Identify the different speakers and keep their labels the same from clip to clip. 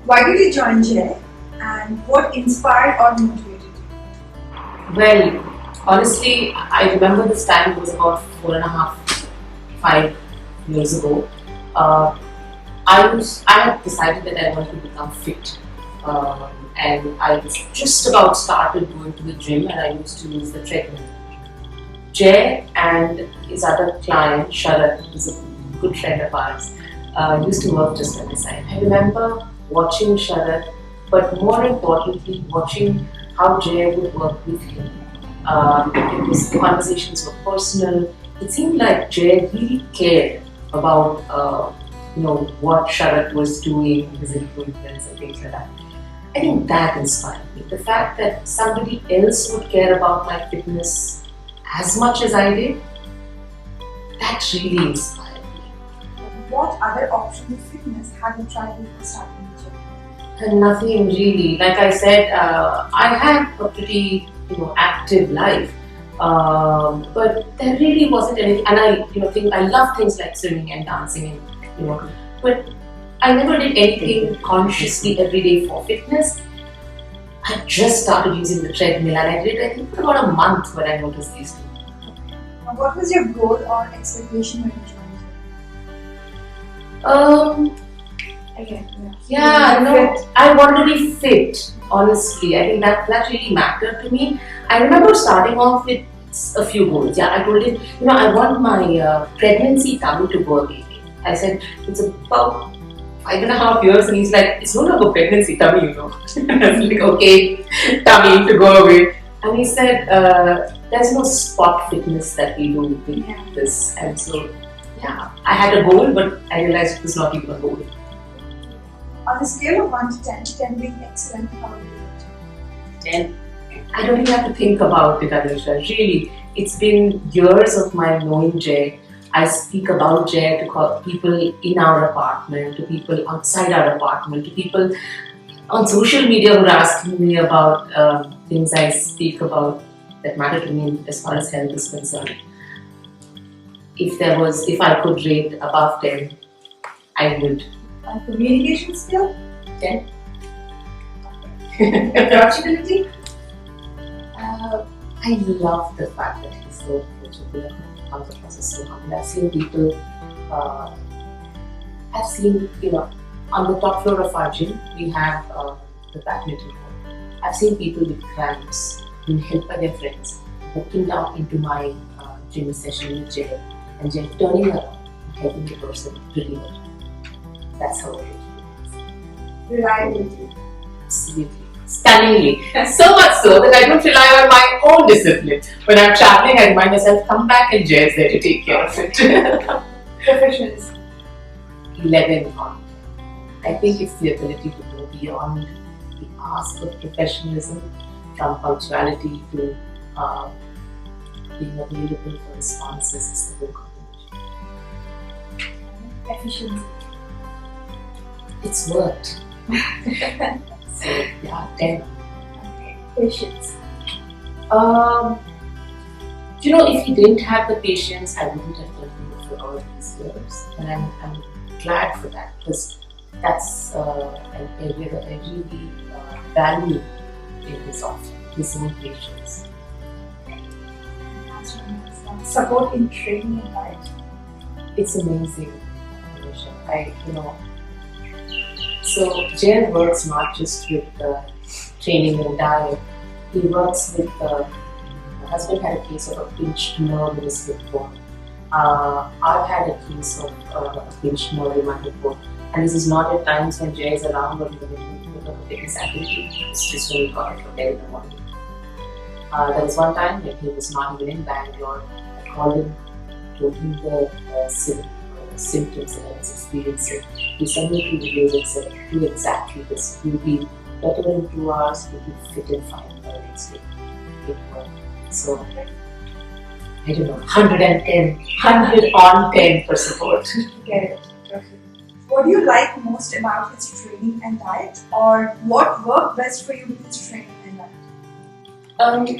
Speaker 1: Why did you join Jay and what inspired or motivated you?
Speaker 2: Well, honestly, I remember this time, it was about 4.5, 5 years ago. Uh, I had decided that I wanted to become fit. And I was just about started going to the gym and I used to use the treadmill. Jay and his other client, Sharat, who's a good friend of ours, used to work just by the side. I remember watching Sharat, but more importantly, watching how Jay would work with him. The conversations were personal. It seemed like Jay really cared about what Sharat was doing, his improvements and things like that. I think that inspired me. The fact that somebody else would care about my fitness as much as I did, that really inspired me.
Speaker 1: What other options of fitness have you tried before starting the gym?
Speaker 2: And nothing really. Like I said, I had a pretty active life, but there really wasn't anything. And I love things like swimming and dancing, and but I never did anything consciously every day for fitness. I just started using the treadmill, and I did I think for about a month when I noticed these two.
Speaker 1: What was your goal or expectation when you joined?
Speaker 2: I want to be fit. Honestly, I think that really mattered to me. I remember starting off with a few goals. Yeah, I told him, I want my pregnancy tummy to go away. I said it's about 5.5 years, and he's like, it's no longer pregnancy tummy, I was like, okay, tummy to go away. And he said, there's no spot fitness that we do with this. And so, I had a goal, but I realized it was not even a goal.
Speaker 1: On a scale of 1 to 10, 10 being excellent, how would you rate?
Speaker 2: 10. I don't even have to think about it, Anisha. Really, it's been years of my knowing Jay. I speak about Jay to people in our apartment, to people outside our apartment, to people on social media who are asking me about things I speak about that matter to me as far as health is concerned. If I could rate above 10, I would.
Speaker 1: On communication skill?
Speaker 2: 10.
Speaker 1: Approachability?
Speaker 2: I love the fact that he's so approachable and comes across as so humble. I've seen people, on the top floor of our gym, we have the badminton court. I've seen people with cramps being helped by their friends, walking down into my gym session with Jay, and Jay turning around and helping the person deliver. That's how it is.
Speaker 1: Reliability.
Speaker 2: Absolutely. Stunningly. So much so that I don't rely on my own discipline. When I'm traveling, I remind myself, come back and Jay is there to take care of it.
Speaker 1: Professionalism.
Speaker 2: 11 on. I think it's the ability to go beyond the ask of professionalism, from punctuality to being available for responses. It's the good combination.
Speaker 1: Efficiency.
Speaker 2: It's worked. So, 10.
Speaker 1: Okay. Patience.
Speaker 2: If he didn't have the patience, I wouldn't have done it for all these years. And I'm glad for that, because that's an area that I really value in his office, his own patience.
Speaker 1: Support in training and diet.
Speaker 2: It's amazing, Anisha. So Jay works not just with training and diet. He works with. My husband had a case of a pinched nerve in his hip bone. I've had a case of a pinched nerve in my hip bone, and this is not at times when Jay is around or even in the fitness activity. It's just when he got it from there in the morning. There was one time when he was not even in Bangalore. I called him, told him the symptoms that I was experiencing. He sent me 2 videos and said, do exactly this. You'll be better in 2 hours, you'll be fit in 5 minutes. It worked. So, I don't know, 110, 100 on 10 for support.
Speaker 1: Get it. Perfect. What do you like most about his training and diet? Or what worked best for you with his training and diet?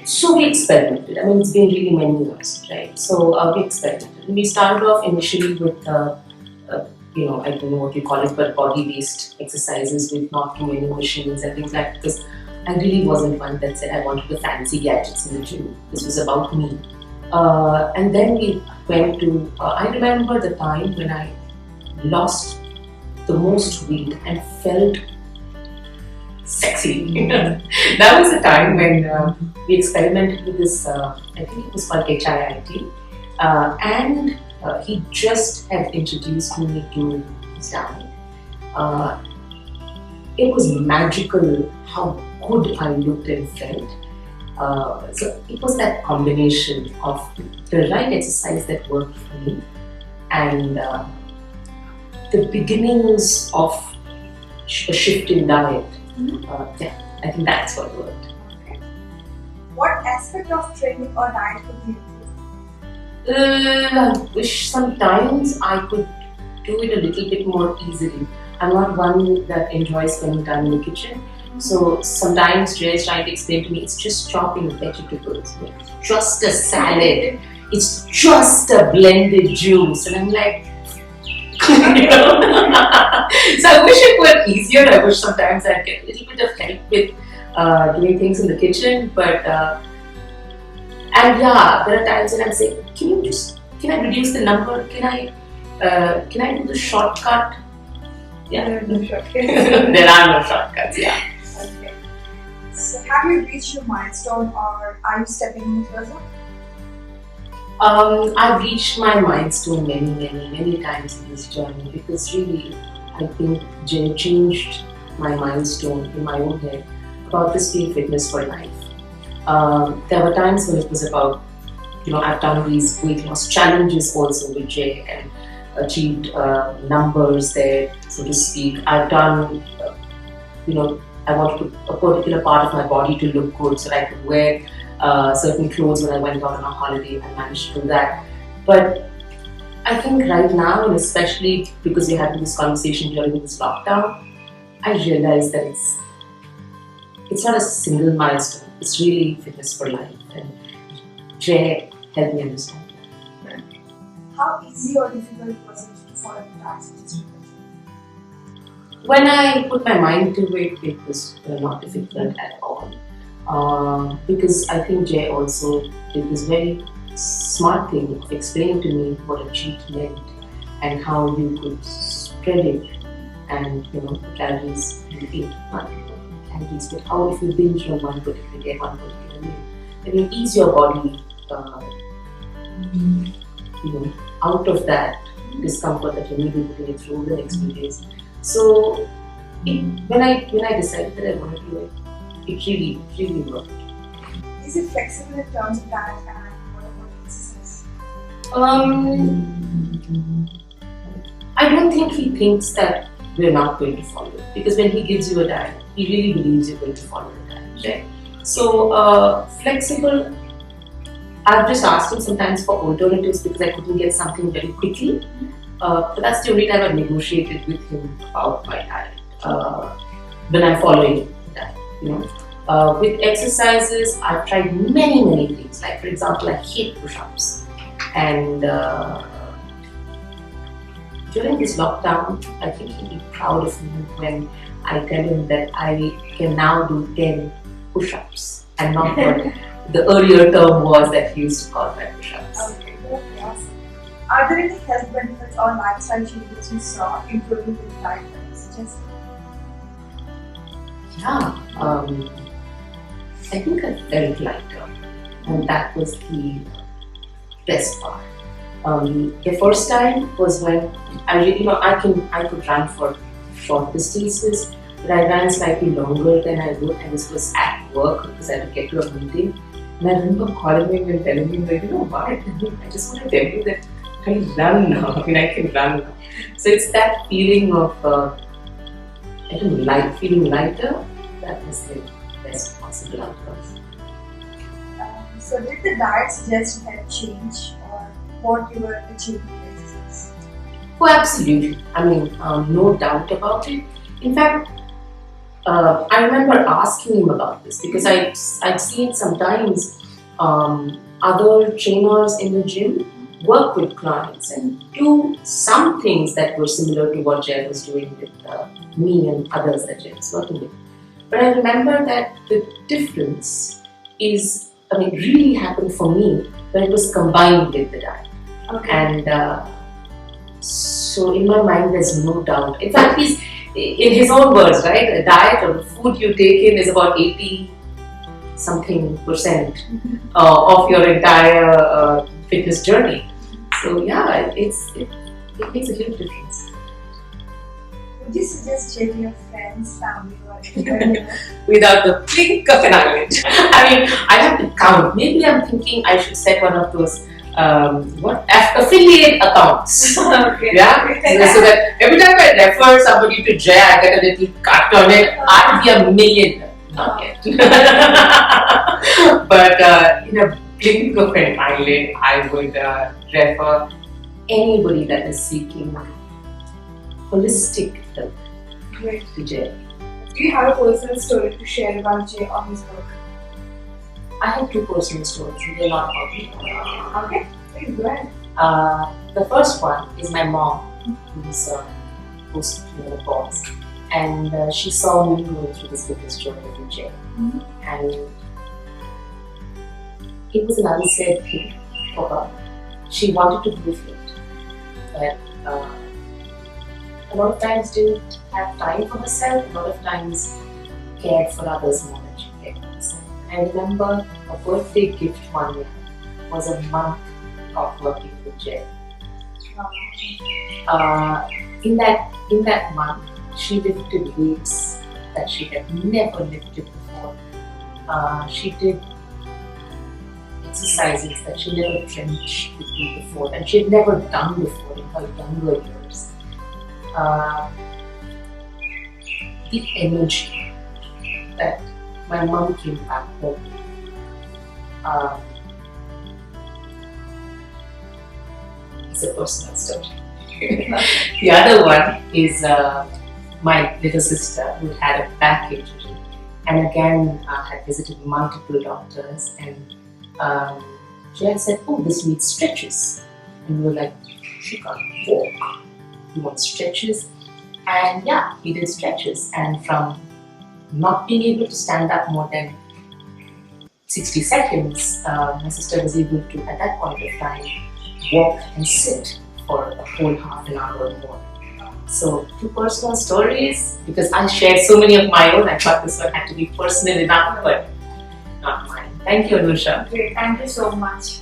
Speaker 2: So we experimented. It's been really many years, right? So we experimented. We started off initially with I don't know what you call it, but body-based exercises with not too many machines and things like that. Because I really wasn't one that said I wanted the fancy gadgets in the gym. This was about me. And then we went to, I remember the time when I lost the most weight and felt sexy. That was the time when we experimented with this, I think it was called HIIT. And he just had introduced me to his diet. It was magical how good I looked and felt. So it was that combination of the right exercise that worked for me and the beginnings of a shift in diet. Yeah, I think that's what worked.
Speaker 1: Okay. What aspect of training or diet could you improve?
Speaker 2: I wish sometimes I could do it a little bit more easily. I'm not one that enjoys spending time in the kitchen. So sometimes Jay is trying to explain to me it's just chopping vegetables, it's just a salad, it's just a blended juice, and I'm like, you know. So I wish it were easier. I wish sometimes I'd get a little bit of help with doing things in the kitchen, but and yeah, there are times when I'm saying, can I reduce the number? Can I do the shortcut? Yeah.
Speaker 1: There are no shortcuts.
Speaker 2: There are no shortcuts, yeah.
Speaker 1: Okay. So have you reached your milestone or are you stepping in closer?
Speaker 2: I've reached my milestone many times in this journey because really, I think Jay changed my milestone in my own head about this being fitness for life. There were times when it was about, I've done these weight loss challenges also with Jay and achieved numbers there, so to speak. I've done, I wanted a particular part of my body to look good so that I could wear certain clothes when I went out on a holiday. I managed to do that. But I think right now, and especially because we're having this conversation during this lockdown, I realize that it's not a single milestone. It's really fitness for life. And Jay helped me understand that.
Speaker 1: How easy or difficult was it to follow the diet suggestions?
Speaker 2: When I put my mind to it, it was not difficult at all. Because I think Jay also did this very smart thing of explaining to me what a cheat meant and how you could spread it and the calories you eat, not calories, but how if you binge on one particular day, one particular meal, then you ease your body out of that discomfort that you may be putting it through the next few days. So when I decided that I wanted to do it, it really worked.
Speaker 1: Is it flexible in terms of diet and what about exercise?
Speaker 2: I don't think he thinks that we're not going to follow it, because when he gives you a diet, he really believes you're going to follow the diet, right? So flexible. I've just asked him sometimes for alternatives because I couldn't get something very quickly. But that's the only time I've negotiated with him about my diet when I'm following the diet. With exercises, I've tried many things. Like for example, I hate push-ups, and during this lockdown, I think he'll be proud of me when I tell him that I can now do 10 push-ups and not what the earlier term was that he used to call my push-ups.
Speaker 1: Okay, awesome. Are there any health benefits or lifestyle changes you saw improving with diet that you suggested?
Speaker 2: Yeah, I think I felt lighter, and that was the best part. The first time was when I really, I could run for short distances, but I ran slightly longer than I would, and this was at work because I would get to a meeting. And I remember calling him and telling him, like, what? I just want to tell you that I run now. I can run now. So it's that feeling of, feeling lighter. That was the best possible outcome.
Speaker 1: So did the diet suggest you had change or what you were achieving with exercise?
Speaker 2: Oh, absolutely. No doubt about it. In fact, I remember asking him about this because I'd seen sometimes other trainers in the gym work with clients and do some things that were similar to what Jay was doing with me and others that Jay was working with. But I remember that the difference really happened for me when it was combined with the diet.
Speaker 1: Okay.
Speaker 2: And so in my mind, there's no doubt. In fact, he's, in his own words, right? A diet or the food you take in is about 80-something% of your entire fitness journey. So yeah, it makes a huge difference.
Speaker 1: Would you suggest Jay to your friends, family, or anyone?
Speaker 2: Without the blink of an eyelid. I mean, I have to count. Maybe I'm thinking I should set one of those affiliate accounts.
Speaker 1: Okay.
Speaker 2: Yeah, so that every time I refer somebody to Jay, I get a little cut on it. I'd be a millionaire. Not yet. But in a blink of an eyelid, I would refer anybody that is seeking holistic health
Speaker 1: Great.
Speaker 2: to Jay.
Speaker 1: Do you have a personal story to share about Jay or his work?
Speaker 2: I have two personal stories, and they're not about me.
Speaker 1: Okay, please go ahead.
Speaker 2: The first one is my mom, who's post-menopause, and she saw me going through this fitness journey with Jay, and it was an unsaid thing for her. She wanted to be fit, but a lot of times didn't have time for herself. A lot of times cared for others more than she cared for herself. I remember a birthday gift one year was a month of working with Jay. In that month, she lifted weights that she had never lifted before. She did exercises that she never dreamt she could do before, and she had never done before in her younger years. The energy that my mom came back home. It's a personal story. The other one is my little sister who had a back injury, and again had visited multiple doctors, and she had said, "Oh, this needs stretches," and we were like, "She can't walk. You want stretches?" And yeah, we did stretches, and from not being able to stand up more than 60 seconds, my sister was able to, at that point of time, walk and sit for a whole half an hour or more. So, two personal stories, because I shared so many of my own, I thought this one had to be personal enough, but not mine. Thank you, Anusha.
Speaker 1: Great, thank you so much.